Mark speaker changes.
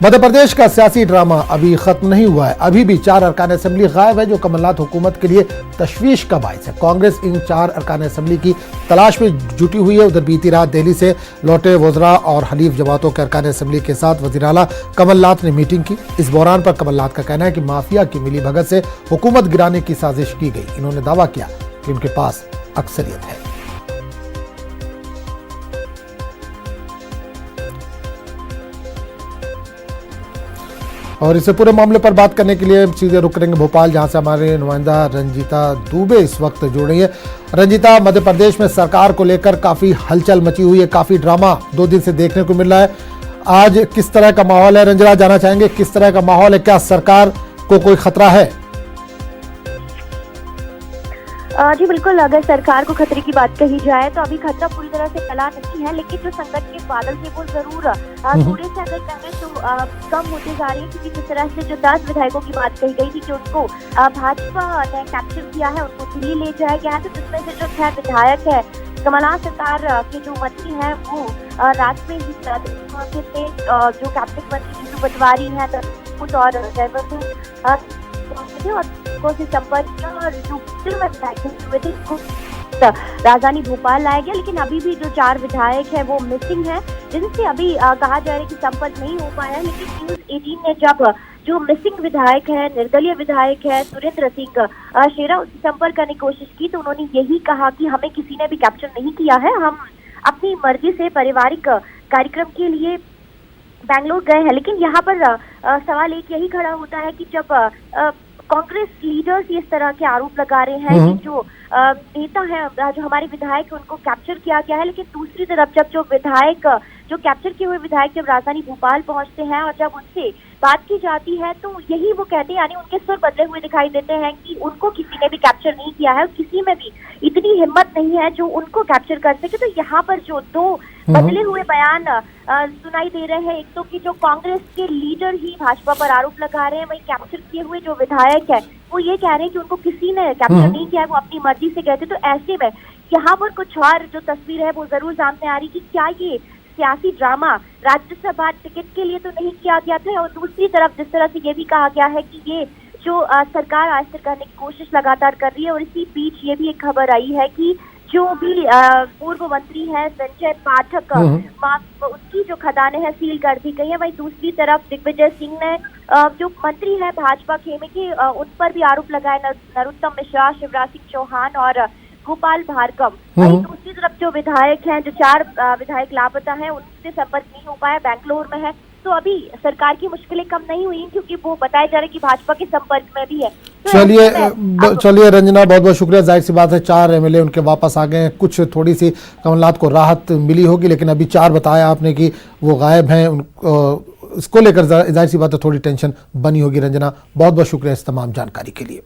Speaker 1: मध्य प्रदेश का सियासी ड्रामा अभी खत्म नहीं हुआ है। अभी भी 4 अरकान असेंबली गायब है, जो कमलनाथ हुकूमत के लिए तशवीश का बाइस है। कांग्रेस इन 4 अरकान असेंबली की तलाश में जुटी हुई है। उधर बीती रात दिल्ली से लौटे वज़रा और हलीफ जमातों के अरकान असेंबली के साथ वज़ीर आला कमलनाथ ने मीटिंग की। इस बहरान पर कमलनाथ का कहना है कि माफिया की मिलीभगत से हुकूमत गिराने की साजिश की गई। इन्होंने दावा किया कि उनके पास अक्सरियत है। और इससे पूरे मामले पर बात करने के लिए सीधे रुक रहेंगे भोपाल, जहां से हमारे नुमाइंदा रंजीता दुबे इस वक्त जुड़ रही है। रंजीता, मध्य प्रदेश में सरकार को लेकर काफी हलचल मची हुई है, काफी ड्रामा 2 दिन से देखने को मिल रहा है। आज किस तरह का माहौल है रंजना, जानना चाहेंगे किस तरह का माहौल है, क्या सरकार को कोई खतरा है?
Speaker 2: जी बिल्कुल, अगर सरकार को खतरे की बात कही जाए तो अभी खतरा पूरी तरह से टला नहीं है, लेकिन जो संकट के बादल थे वो जरूर थोड़े से अगर कहें तो कम होते जा रहे हैं। क्योंकि जिस तरह से जो 10 विधायकों की बात कही गई थी कि उनको भाजपा ने कैप्चर किया है, उनको दिल्ली ले जाया गया है, तो जिसमें से जो 6 विधायक है कमलनाथ सरकार के जो मंत्री हैं वो रात में ही थे। जो कैबिनेट मंत्री जीतू पटवारी है कुछ और से संपर्क किया और जो हुए थे राजधानी भोपाल लाया गया। लेकिन अभी भी जो 4 विधायक है वो मिसिंग है, जिनसे अभी कहा जा रहा है कि संपर्क नहीं हो पाया है। लेकिन न्यूज़ 18 ने जब जो मिसिंग विधायक है, निर्दलीय विधायक है सुरेंद्र सिंह शेरा, उससे संपर्क करने की कोशिश की तो उन्होंने यही कहा कि हमें किसी ने भी कैप्चर नहीं किया है, हम अपनी मर्जी से पारिवारिक कार्यक्रम के लिए बेंगलोर गए हैं। लेकिन यहाँ पर सवाल एक यही खड़ा होता है कि जब कांग्रेस लीडर्स इस तरह के आरोप लगा रहे हैं कि जो नेता है, जो हमारे विधायक उनको कैप्चर किया गया है, लेकिन दूसरी तरफ जब जो विधायक जो कैप्चर किए हुए विधायक जब राजधानी भोपाल पहुंचते हैं और जब उनसे बात की जाती है तो यही वो कहते हैं, यानी उनके स्वर बदले हुए दिखाई देते हैं कि उनको किसी ने भी कैप्चर नहीं किया है, किसी में भी इतनी हिम्मत नहीं है जो उनको कैप्चर कर सके। तो यहाँ पर जो 2 बदले हुए बयान सुनाई दे रहे हैं, एक तो कि जो कांग्रेस के लीडर ही भाजपा पर आरोप लगा रहे हैं, वही कैप्चर किए हुए जो विधायक है वो ये कह रहे हैं कि उनको किसी ने कैप्चर नहीं किया है, वो अपनी मर्जी से कहते। तो ऐसे में यहाँ पर कुछ और जो तस्वीर है वो जरूर सामने आ रही कि क्या ये सियासी ड्रामा राज्यसभा टिकट के लिए तो नहीं किया गया था, और दूसरी तरफ जिस तरह से ये भी कहा गया है कि ये जो सरकार आस्थिर करने की कोशिश लगातार कर रही है। और इसी बीच ये भी एक खबर आई है कि जो भी पूर्व मंत्री है संजय पाठक, उसकी जो खदानें हैं सील कर दी गई है। वहीं दूसरी तरफ दिग्विजय सिंह ने जो मंत्री है भाजपा खेमे के, उन पर भी आरोप लगाए, नरोत्तम मिश्रा, शिवराज सिंह चौहान और गोपाल भार्गव। वहीं दूसरी तरफ जो विधायक हैं, जो 4 विधायक लापता हैं, उनसे संपर्क नहीं हो पाया, बेंगलोर में है। तो अभी सरकार की मुश्किलें कम नहीं हुई क्योंकि वो बताया जा रहा है कि भाजपा के संपर्क में भी है। तो
Speaker 1: चलिए रंजना, बहुत बहुत शुक्रिया। जाहिर सी बात है 4 MLA उनके वापस आ गए हैं, कुछ थोड़ी सी कमलनाथ को राहत मिली होगी, लेकिन अभी 4 बताया आपने कि वो गायब हैं, इसको लेकर जाहिर सी बात है थोड़ी टेंशन बनी होगी। रंजना, बहुत बहुत शुक्रिया इस तमाम जानकारी के लिए।